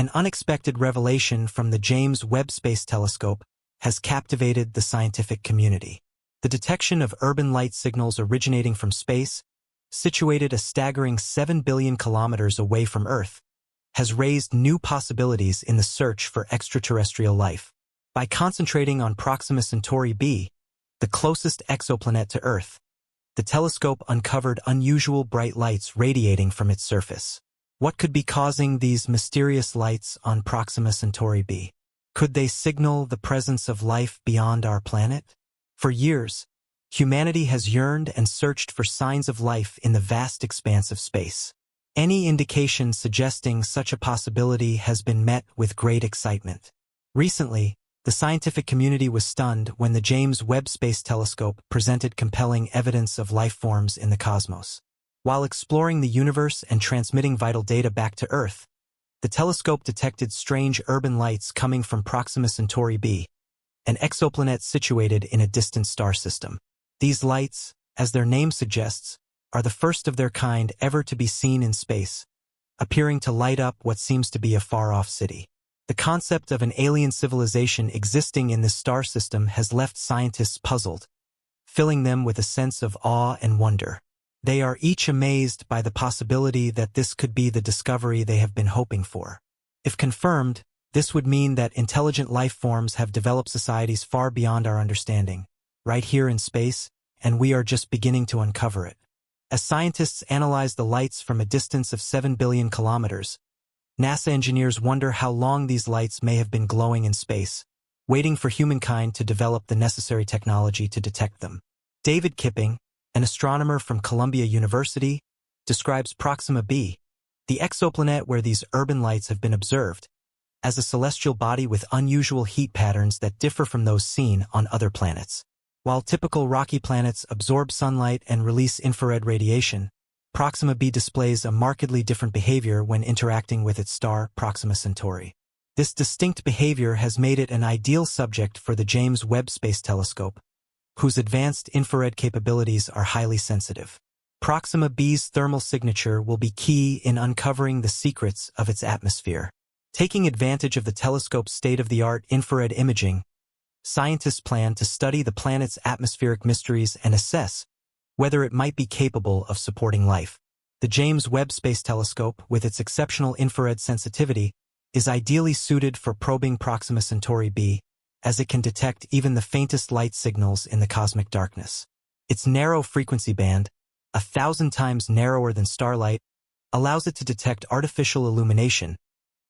An unexpected revelation from the James Webb Space Telescope has captivated the scientific community. The detection of urban light signals originating from space, situated a staggering 7 billion kilometers away from Earth, has raised new possibilities in the search for extraterrestrial life. By concentrating on Proxima Centauri b, the closest exoplanet to Earth, the telescope uncovered unusual bright lights radiating from its surface. What could be causing these mysterious lights on Proxima Centauri b? Could they signal the presence of life beyond our planet? For years, humanity has yearned and searched for signs of life in the vast expanse of space. Any indication suggesting such a possibility has been met with great excitement. Recently, the scientific community was stunned when the James Webb Space Telescope presented compelling evidence of life forms in the cosmos. While exploring the universe and transmitting vital data back to Earth, the telescope detected strange urban lights coming from Proxima Centauri b, an exoplanet situated in a distant star system. These lights, as their name suggests, are the first of their kind ever to be seen in space, appearing to light up what seems to be a far-off city. The concept of an alien civilization existing in this star system has left scientists puzzled, filling them with a sense of awe and wonder. They are each amazed by the possibility that this could be the discovery they have been hoping for. If confirmed, this would mean that intelligent life forms have developed societies far beyond our understanding, right here in space, and we are just beginning to uncover it. As scientists analyze the lights from a distance of 7 billion kilometers, NASA engineers wonder how long these lights may have been glowing in space, waiting for humankind to develop the necessary technology to detect them. David Kipping, an astronomer from Columbia University, describes Proxima b, the exoplanet where these urban lights have been observed, as a celestial body with unusual heat patterns that differ from those seen on other planets. While typical rocky planets absorb sunlight and release infrared radiation, Proxima b displays a markedly different behavior when interacting with its star, Proxima Centauri. This distinct behavior has made it an ideal subject for the James Webb Space Telescope, whose advanced infrared capabilities are highly sensitive. Proxima b's thermal signature will be key in uncovering the secrets of its atmosphere. Taking advantage of the telescope's state-of-the-art infrared imaging, scientists plan to study the planet's atmospheric mysteries and assess whether it might be capable of supporting life. The James Webb Space Telescope, with its exceptional infrared sensitivity, is ideally suited for probing Proxima Centauri b, as it can detect even the faintest light signals in the cosmic darkness. Its narrow frequency band, 1,000 times narrower than starlight, allows it to detect artificial illumination,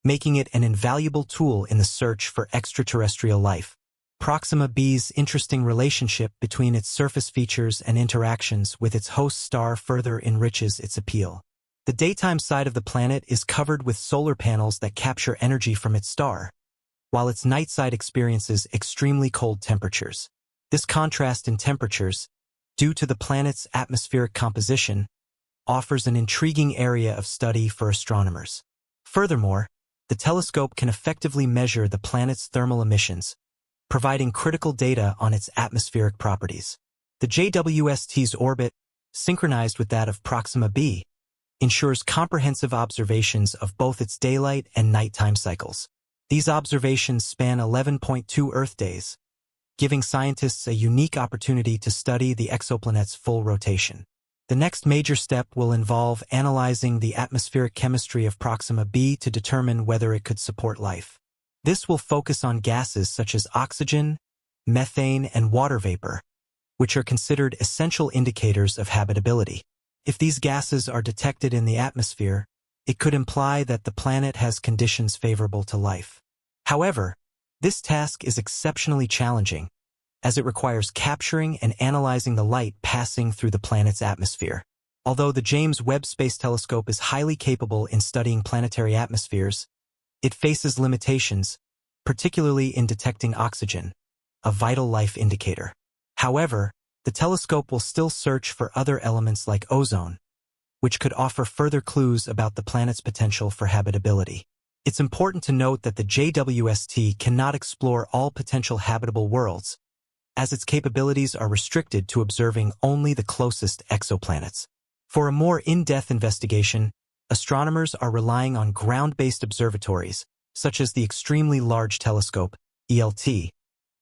making it an invaluable tool in the search for extraterrestrial life. Proxima b's interesting relationship between its surface features and interactions with its host star further enriches its appeal. The daytime side of the planet is covered with solar panels that capture energy from its star, while its night side experiences extremely cold temperatures. This contrast in temperatures, due to the planet's atmospheric composition, offers an intriguing area of study for astronomers. Furthermore, the telescope can effectively measure the planet's thermal emissions, providing critical data on its atmospheric properties. The JWST's orbit, synchronized with that of Proxima b, ensures comprehensive observations of both its daylight and nighttime cycles. These observations span 11.2 Earth days, giving scientists a unique opportunity to study the exoplanet's full rotation. The next major step will involve analyzing the atmospheric chemistry of Proxima b to determine whether it could support life. This will focus on gases such as oxygen, methane, and water vapor, which are considered essential indicators of habitability. If these gases are detected in the atmosphere, it could imply that the planet has conditions favorable to life. However, this task is exceptionally challenging, as it requires capturing and analyzing the light passing through the planet's atmosphere. Although the James Webb Space Telescope is highly capable in studying planetary atmospheres, it faces limitations, particularly in detecting oxygen, a vital life indicator. However, the telescope will still search for other elements like ozone, which could offer further clues about the planet's potential for habitability. It's important to note that the JWST cannot explore all potential habitable worlds, as its capabilities are restricted to observing only the closest exoplanets. For a more in-depth investigation, astronomers are relying on ground-based observatories, such as the Extremely Large Telescope, ELT,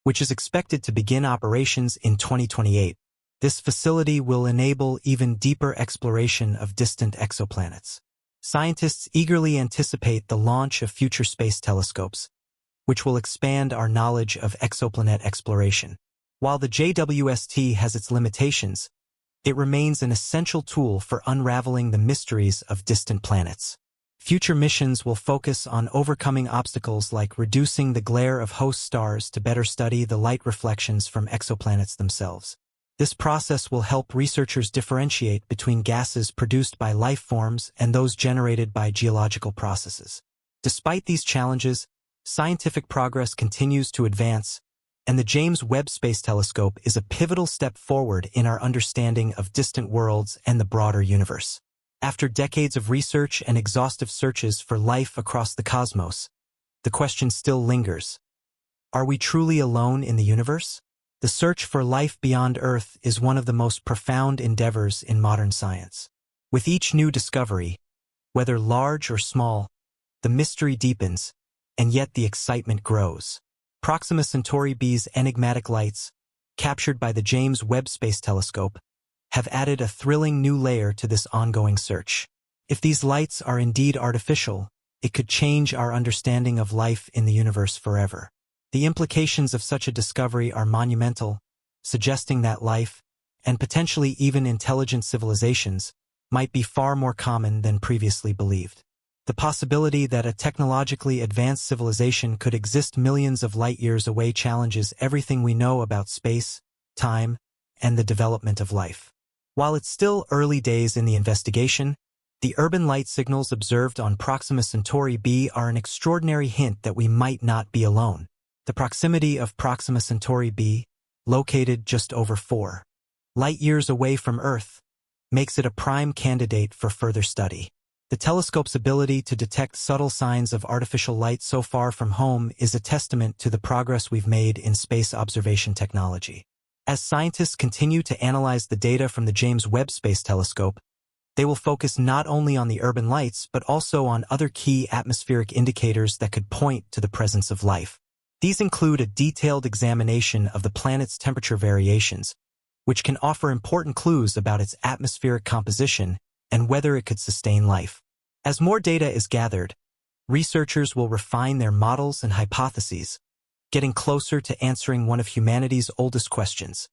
which is expected to begin operations in 2028. This facility will enable even deeper exploration of distant exoplanets. Scientists eagerly anticipate the launch of future space telescopes, which will expand our knowledge of exoplanet exploration. While the JWST has its limitations, it remains an essential tool for unraveling the mysteries of distant planets. Future missions will focus on overcoming obstacles like reducing the glare of host stars to better study the light reflections from exoplanets themselves. This process will help researchers differentiate between gases produced by life forms and those generated by geological processes. Despite these challenges, scientific progress continues to advance, and the James Webb Space Telescope is a pivotal step forward in our understanding of distant worlds and the broader universe. After decades of research and exhaustive searches for life across the cosmos, the question still lingers. Are we truly alone in the universe? The search for life beyond Earth is one of the most profound endeavors in modern science. With each new discovery, whether large or small, the mystery deepens, and yet the excitement grows. Proxima Centauri B's enigmatic lights, captured by the James Webb Space Telescope, have added a thrilling new layer to this ongoing search. If these lights are indeed artificial, it could change our understanding of life in the universe forever. The implications of such a discovery are monumental, suggesting that life, and potentially even intelligent civilizations, might be far more common than previously believed. The possibility that a technologically advanced civilization could exist millions of light-years away challenges everything we know about space, time, and the development of life. While it's still early days in the investigation, the urban light signals observed on Proxima Centauri b are an extraordinary hint that we might not be alone. The proximity of Proxima Centauri b, located just over 4 light-years away from Earth, makes it a prime candidate for further study. The telescope's ability to detect subtle signs of artificial light so far from home is a testament to the progress we've made in space observation technology. As scientists continue to analyze the data from the James Webb Space Telescope, they will focus not only on the urban lights but also on other key atmospheric indicators that could point to the presence of life. These include a detailed examination of the planet's temperature variations, which can offer important clues about its atmospheric composition and whether it could sustain life. As more data is gathered, researchers will refine their models and hypotheses, getting closer to answering one of humanity's oldest questions.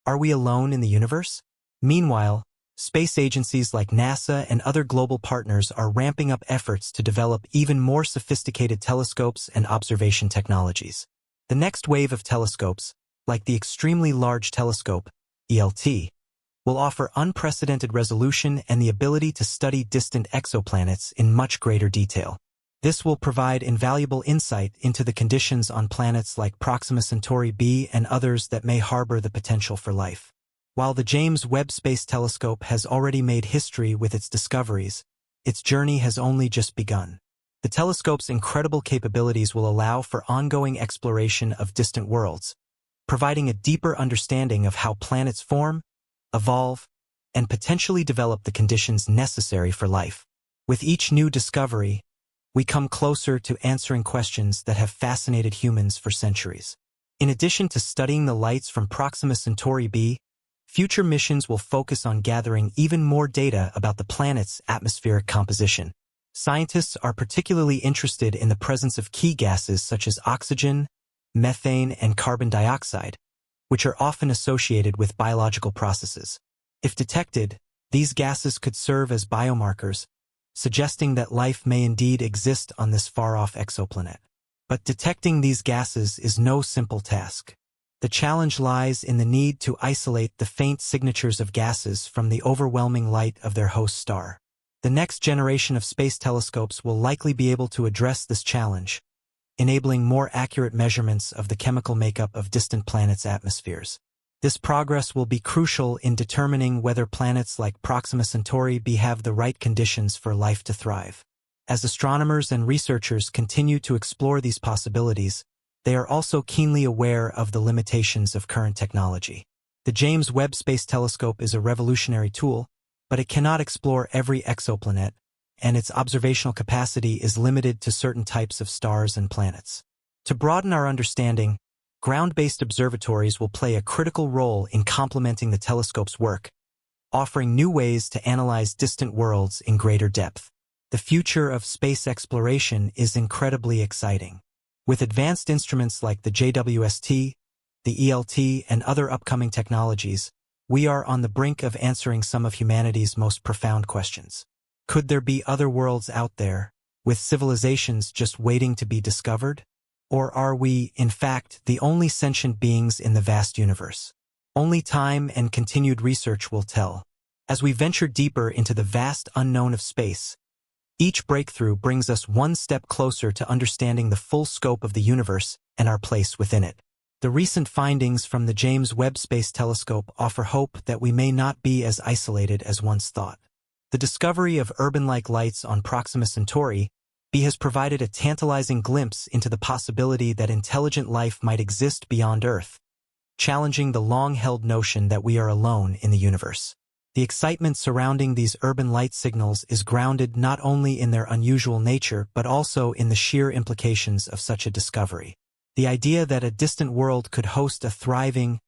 Are we alone in the universe? Meanwhile, space agencies like NASA and other global partners are ramping up efforts to develop even more sophisticated telescopes and observation technologies. The next wave of telescopes, like the Extremely Large Telescope, ELT, will offer unprecedented resolution and the ability to study distant exoplanets in much greater detail. This will provide invaluable insight into the conditions on planets like Proxima Centauri b and others that may harbor the potential for life. While the James Webb Space Telescope has already made history with its discoveries, its journey has only just begun. The telescope's incredible capabilities will allow for ongoing exploration of distant worlds, providing a deeper understanding of how planets form, evolve, and potentially develop the conditions necessary for life. With each new discovery, we come closer to answering questions that have fascinated humans for centuries. In addition to studying the lights from Proxima Centauri b, future missions will focus on gathering even more data about the planet's atmospheric composition. Scientists are particularly interested in the presence of key gases such as oxygen, methane, and carbon dioxide, which are often associated with biological processes. If detected, these gases could serve as biomarkers, suggesting that life may indeed exist on this far-off exoplanet. But detecting these gases is no simple task. The challenge lies in the need to isolate the faint signatures of gases from the overwhelming light of their host star. The next generation of space telescopes will likely be able to address this challenge, enabling more accurate measurements of the chemical makeup of distant planets' atmospheres. This progress will be crucial in determining whether planets like Proxima Centauri b have the right conditions for life to thrive. As astronomers and researchers continue to explore these possibilities, they are also keenly aware of the limitations of current technology. The James Webb Space Telescope is a revolutionary tool, but it cannot explore every exoplanet, and its observational capacity is limited to certain types of stars and planets. To broaden our understanding, ground-based observatories will play a critical role in complementing the telescope's work, offering new ways to analyze distant worlds in greater depth. The future of space exploration is incredibly exciting. With advanced instruments like the JWST, the ELT, and other upcoming technologies, we are on the brink of answering some of humanity's most profound questions. Could there be other worlds out there, with civilizations just waiting to be discovered? Or are we, in fact, the only sentient beings in the vast universe? Only time and continued research will tell. As we venture deeper into the vast unknown of space, each breakthrough brings us one step closer to understanding the full scope of the universe and our place within it. The recent findings from the James Webb Space Telescope offer hope that we may not be as isolated as once thought. The discovery of urban-like lights on Proxima Centauri B has provided a tantalizing glimpse into the possibility that intelligent life might exist beyond Earth, challenging the long-held notion that we are alone in the universe. The excitement surrounding these urban light signals is grounded not only in their unusual nature but also in the sheer implications of such a discovery. The idea that a distant world could host a thriving,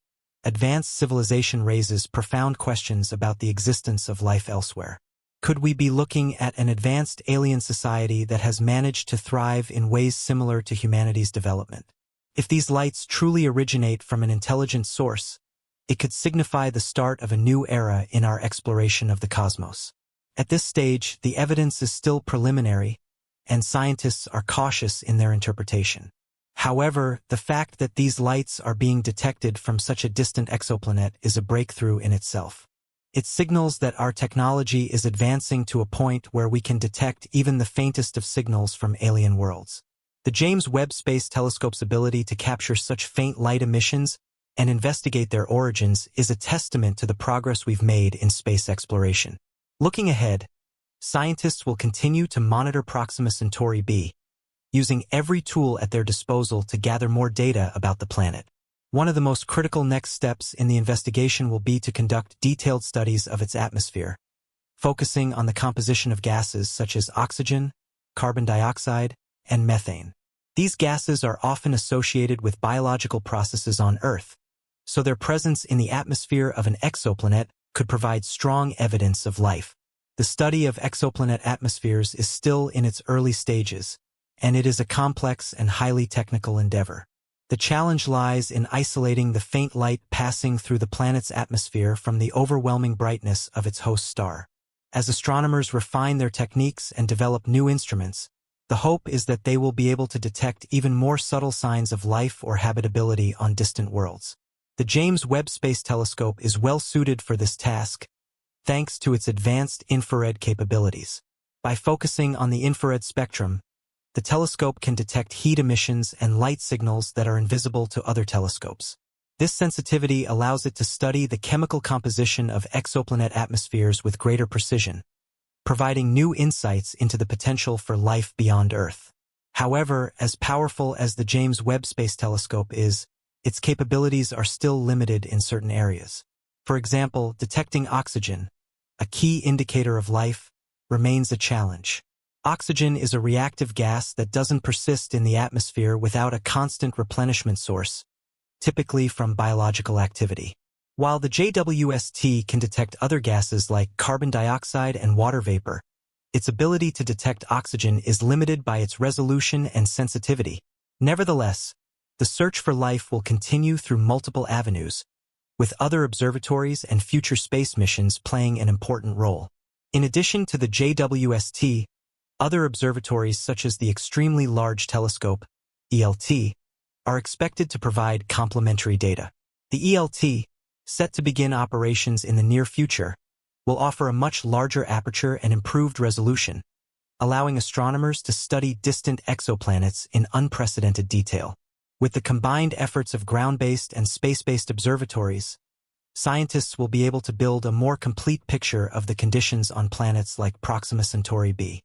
advanced civilization raises profound questions about the existence of life elsewhere. Could we be looking at an advanced alien society that has managed to thrive in ways similar to humanity's development? If these lights truly originate from an intelligent source, it could signify the start of a new era in our exploration of the cosmos. At this stage, the evidence is still preliminary, and scientists are cautious in their interpretation. However, the fact that these lights are being detected from such a distant exoplanet is a breakthrough in itself. It signals that our technology is advancing to a point where we can detect even the faintest of signals from alien worlds. The James Webb Space Telescope's ability to capture such faint light emissions and investigate their origins is a testament to the progress we've made in space exploration. Looking ahead, scientists will continue to monitor Proxima Centauri b, using every tool at their disposal to gather more data about the planet. One of the most critical next steps in the investigation will be to conduct detailed studies of its atmosphere, focusing on the composition of gases such as oxygen, carbon dioxide, and methane. These gases are often associated with biological processes on Earth, so their presence in the atmosphere of an exoplanet could provide strong evidence of life. The study of exoplanet atmospheres is still in its early stages, and it is a complex and highly technical endeavor. The challenge lies in isolating the faint light passing through the planet's atmosphere from the overwhelming brightness of its host star. As astronomers refine their techniques and develop new instruments, the hope is that they will be able to detect even more subtle signs of life or habitability on distant worlds. The James Webb Space Telescope is well suited for this task, thanks to its advanced infrared capabilities. By focusing on the infrared spectrum, the telescope can detect heat emissions and light signals that are invisible to other telescopes. This sensitivity allows it to study the chemical composition of exoplanet atmospheres with greater precision, providing new insights into the potential for life beyond Earth. However, as powerful as the James Webb Space Telescope is, its capabilities are still limited in certain areas. For example, detecting oxygen, a key indicator of life, remains a challenge. Oxygen is a reactive gas that doesn't persist in the atmosphere without a constant replenishment source, typically from biological activity. While the JWST can detect other gases like carbon dioxide and water vapor, its ability to detect oxygen is limited by its resolution and sensitivity. Nevertheless, the search for life will continue through multiple avenues, with other observatories and future space missions playing an important role. In addition to the JWST, other observatories such as the Extremely Large Telescope, ELT, are expected to provide complementary data. The ELT, set to begin operations in the near future, will offer a much larger aperture and improved resolution, allowing astronomers to study distant exoplanets in unprecedented detail. With the combined efforts of ground-based and space-based observatories, scientists will be able to build a more complete picture of the conditions on planets like Proxima Centauri b.